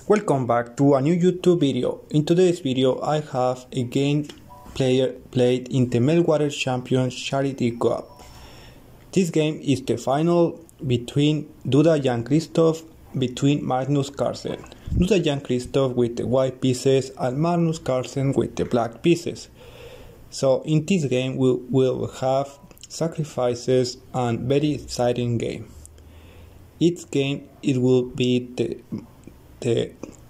Welcome back to a new YouTube video. In today's video I have a game played in the Meltwater Champions Charity Cup. This game is the final between Duda Jan-Christoph between Magnus Carlsen. Duda Jan-Christoph with the white pieces and Magnus Carlsen with the black pieces. So in this game we will have sacrifices and very exciting game. Each game it will be the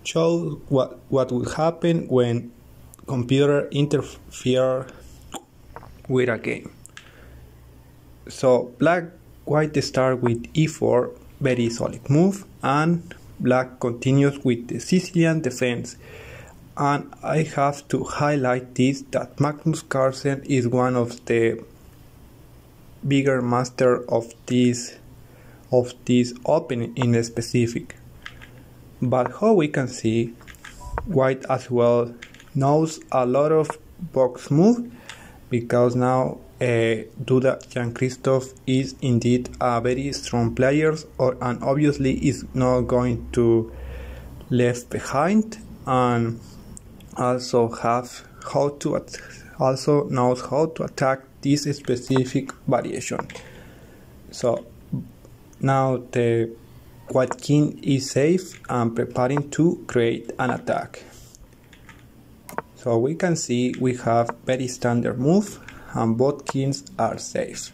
show what will happen when computer interfere with a game. So white start with e4, very solid move, and black continues with the Sicilian defense. And I have to highlight this, that Magnus Carlsen is one of the bigger master of this opening in specific. But how we can see, white as well knows a lot of box move, because now Duda Jan-Christoph is indeed a very strong player, and obviously is not going to left behind, and also knows how to attack this specific variation. So now the white king is safe and preparing to create an attack. So we can see we have very standard move and both kings are safe.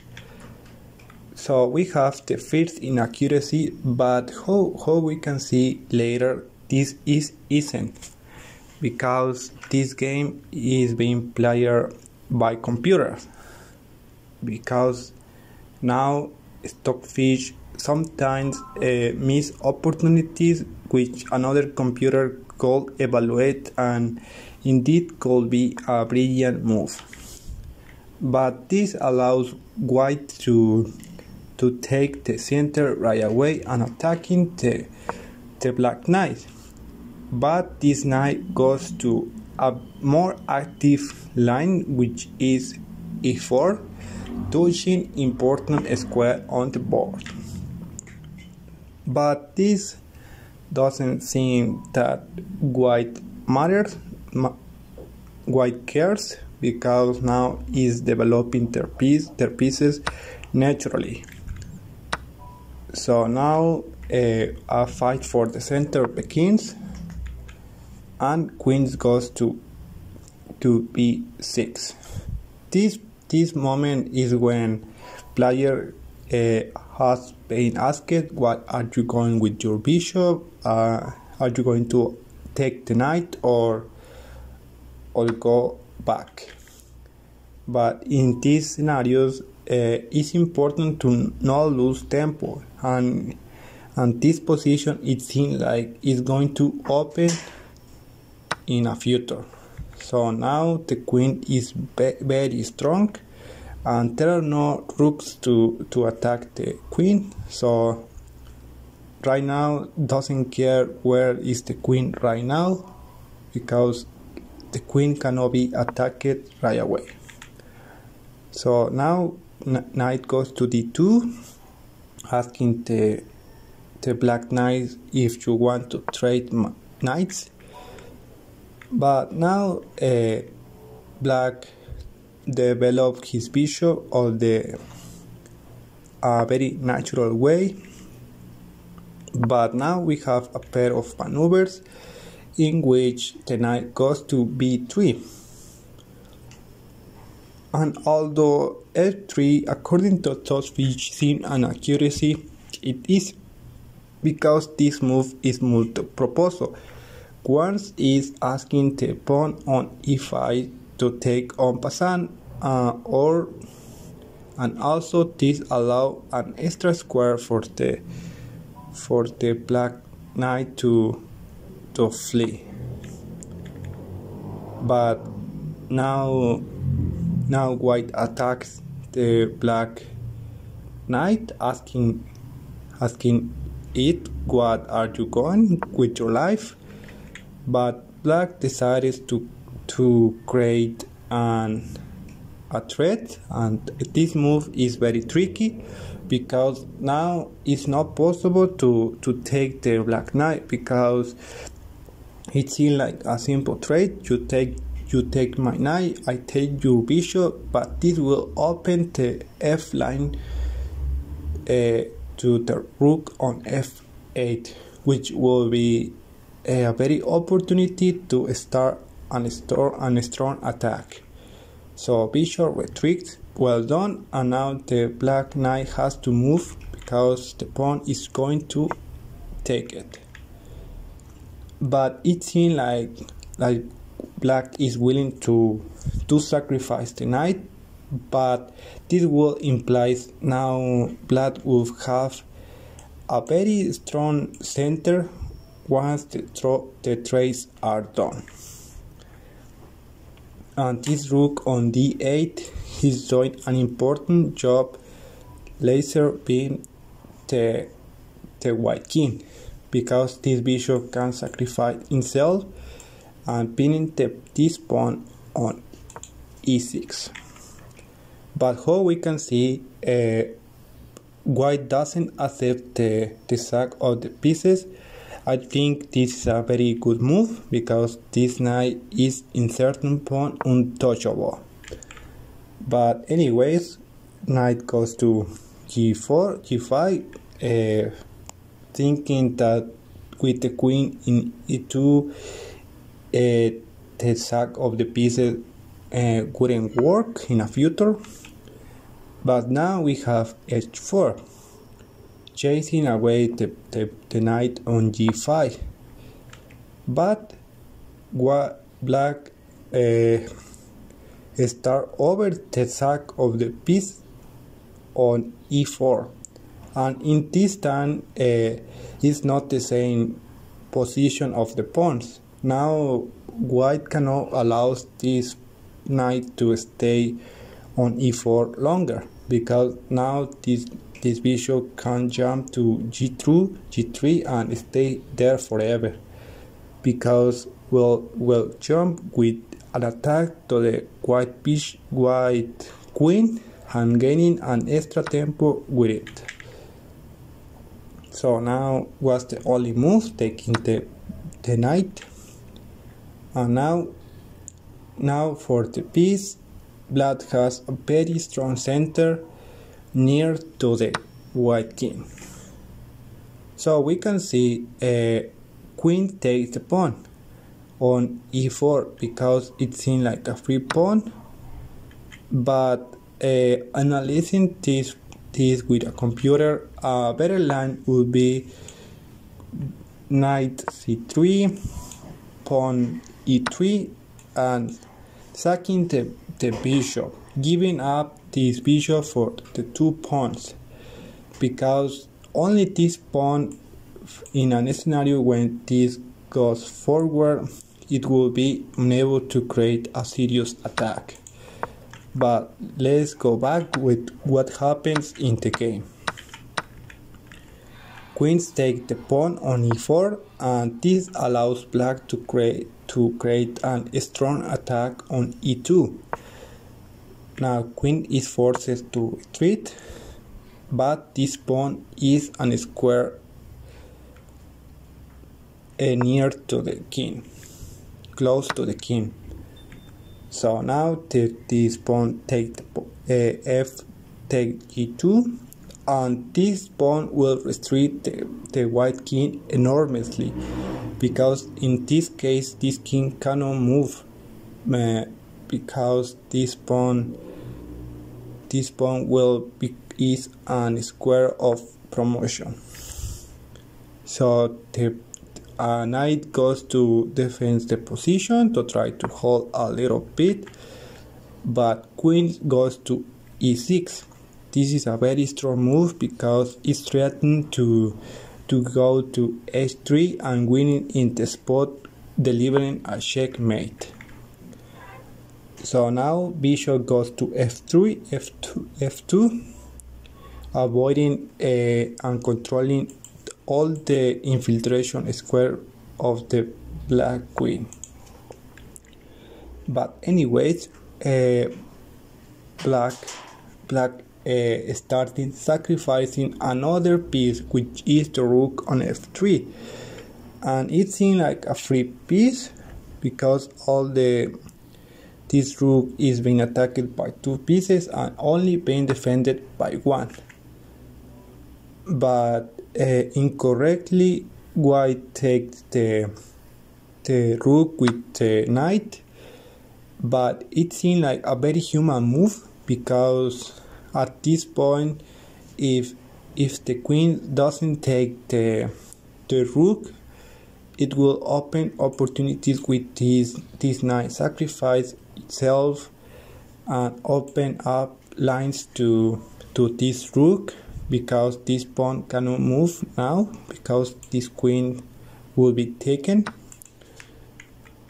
So we have the first inaccuracy, but how we can see later this isn't, because this game is being played by computers, because now stockfish sometimes miss opportunities which another computer could evaluate and indeed could be a brilliant move. But this allows white to take the center right away and attacking the black knight. But this knight goes to a more active line, which is e4, touching important square on the board. But this doesn't seem that white matters, white cares, because now is developing their pieces naturally. So now a fight for the center begins, and queens goes to b6. This moment is when player has been asked, what are you going with your bishop? Are you going to take the knight or go back? But in these scenarios it's important to not lose tempo, and this position it seems like is going to open in a future. So now the queen is very strong and there are no rooks to attack the queen, so right now doesn't care where is the queen right now, because the queen cannot be attacked right away. So now knight goes to d2, asking the black knight if you want to trade knights. But now black developed his bishop on the very natural way. But now we have a pair of maneuvers in which the knight goes to b3. And although f3 according to stockfish seems an accuracy, it is because this move is multi-proposal. Once is asking the pawn on e5 to take en passant, and also this allow an extra square for the black knight to flee. But now white attacks the black knight, asking it, what are you going with your life? But black decided to create a threat, and this move is very tricky because now it's not possible to take the black knight, because It seems like a simple trade. You take my knight, I take your bishop, but this will open the f line to the rook on f8, which will be a very opportunity to start a strong attack. So bishop retreats, well done, and now the black knight has to move because the pawn is going to take it. But it seems like black is willing to sacrifice the knight, but this will imply now black will have a very strong center once the trades are done. And this rook on d8 is doing an important job, laser being the white king, because this bishop can sacrifice himself and pinning this pawn on e6. But how we can see, white doesn't accept the sack of the pieces. I think this is a very good move because this knight is in certain point untouchable. But anyways, knight goes to g4, g5, thinking that with the queen in e2, the sack of the pieces wouldn't work in a future. But now we have h4, chasing away the knight on g5. But black start over the sack of the piece on e4, and in this time it's not the same position of the pawns. Now white cannot allow this knight to stay on e4 longer, because now this bishop can jump to g3 and stay there forever, because will jump with an attack to the white queen and gaining an extra tempo with it. So now was the only move, taking the knight. And now for the piece, black has a very strong center near to the white king. So we can see queen takes the pawn on e4 because it seems like a free pawn, but analyzing this with a computer, a better line would be knight c3, pawn e3, and sacking the bishop, giving up this bishop for the two pawns, because only this pawn in a scenario when this goes forward, it will be unable to create a serious attack. But let's go back with what happens in the game. Queens take the pawn on e4, and this allows black to create a strong attack on e2. Now queen is forced to retreat, but this pawn is a square near to the king, close to the king. So now this pawn take take g2, and this pawn will restrict the white king enormously, because in this case this king cannot move, because this pawn is a square of promotion. So the knight goes to defend the position to try to hold a little bit, but queen goes to e6. This is a very strong move because it's threatened to go to h3 and winning in the spot, delivering a checkmate. So now bishop goes to f3, f2, avoiding and controlling all the infiltration square of the black queen. But anyways, black started sacrificing another piece, which is the rook on f3. and it seems like a free piece because this rook is being attacked by 2 pieces and only being defended by 1. But incorrectly, white takes the rook with the knight, but it seems like a very human move because at this point, if the queen doesn't take the rook, it will open opportunities with this knight sacrifice itself and open up lines to this rook, because this pawn cannot move now because this queen will be taken.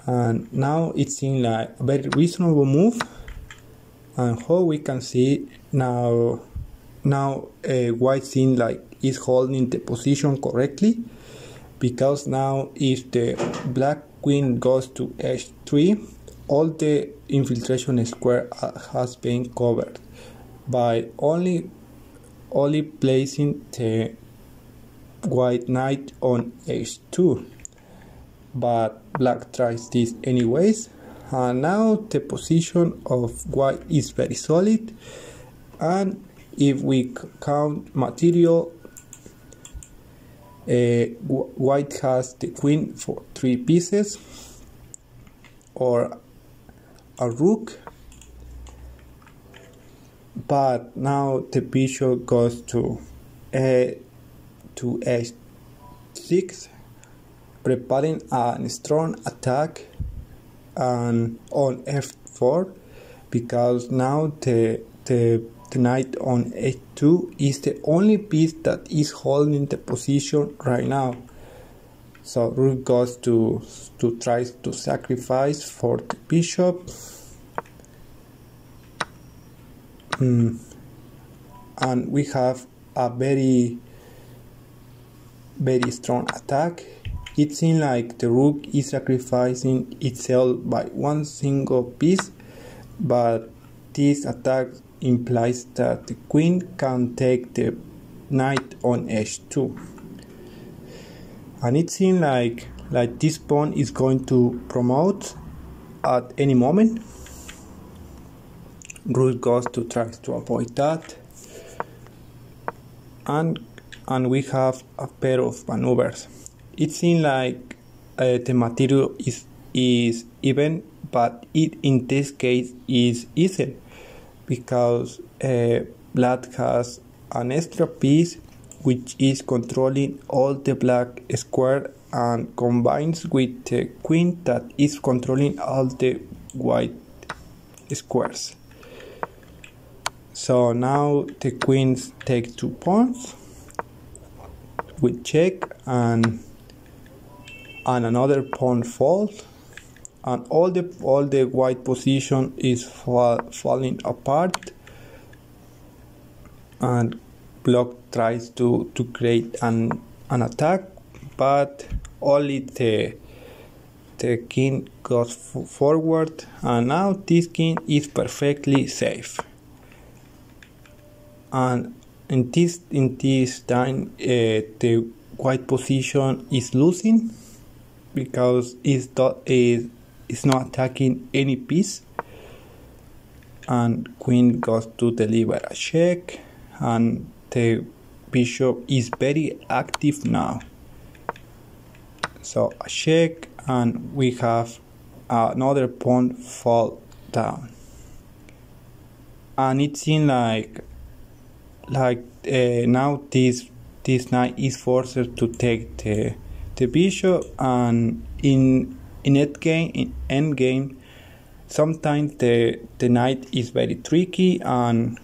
And now it seems like a very reasonable move, and how we can see now white seems like is holding the position correctly, because now if the black queen goes to h3, all the infiltration square has been covered by only placing the white knight on h2. But black tries this anyways, and now the position of white is very solid. And if we count material, white has the queen for 3 pieces or a rook, but now the bishop goes to h6, preparing a strong attack on f4, because now the knight on h2 is the only piece that is holding the position right now. So rook goes to try to sacrifice for the bishop, and we have a very strong attack. It seems like the rook is sacrificing itself by 1 single piece, but this attack implies that the queen can take the knight on h2, and it seems like this pawn is going to promote at any moment. Rook goes to try to avoid that, and we have a pair of maneuvers. It seems like the material is even, but it in this case is easy, because black has an extra piece which is controlling all the black square and combines with the queen that is controlling all the white squares. So now the queens take 2 pawns with check, and another pawn falls, and all the white position is falling apart, and black tries to create an attack, but only the king goes forward, and now this king is perfectly safe. And in this time the white position is losing, because it's not attacking any piece, and queen goes to deliver a check, and the bishop is very active now. So a check, and we have another pawn fall down, and it seems like now this knight is forced to take the bishop, and in endgame sometimes the knight is very tricky and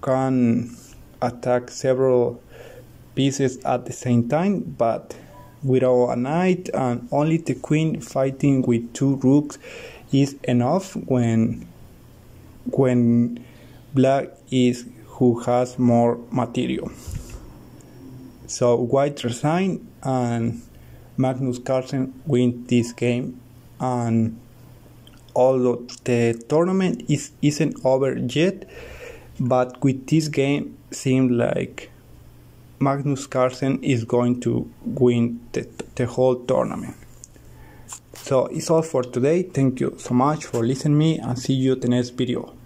can attack several pieces at the same time, but without a knight and only the queen fighting with 2 rooks is enough when black is who has more material. So white resign, and Magnus Carlsen win this game, and although the tournament isn't over yet, but with this game seems like Magnus Carlsen is going to win the whole tournament. So it's all for today. Thank you so much for listening to me and see you in the next video.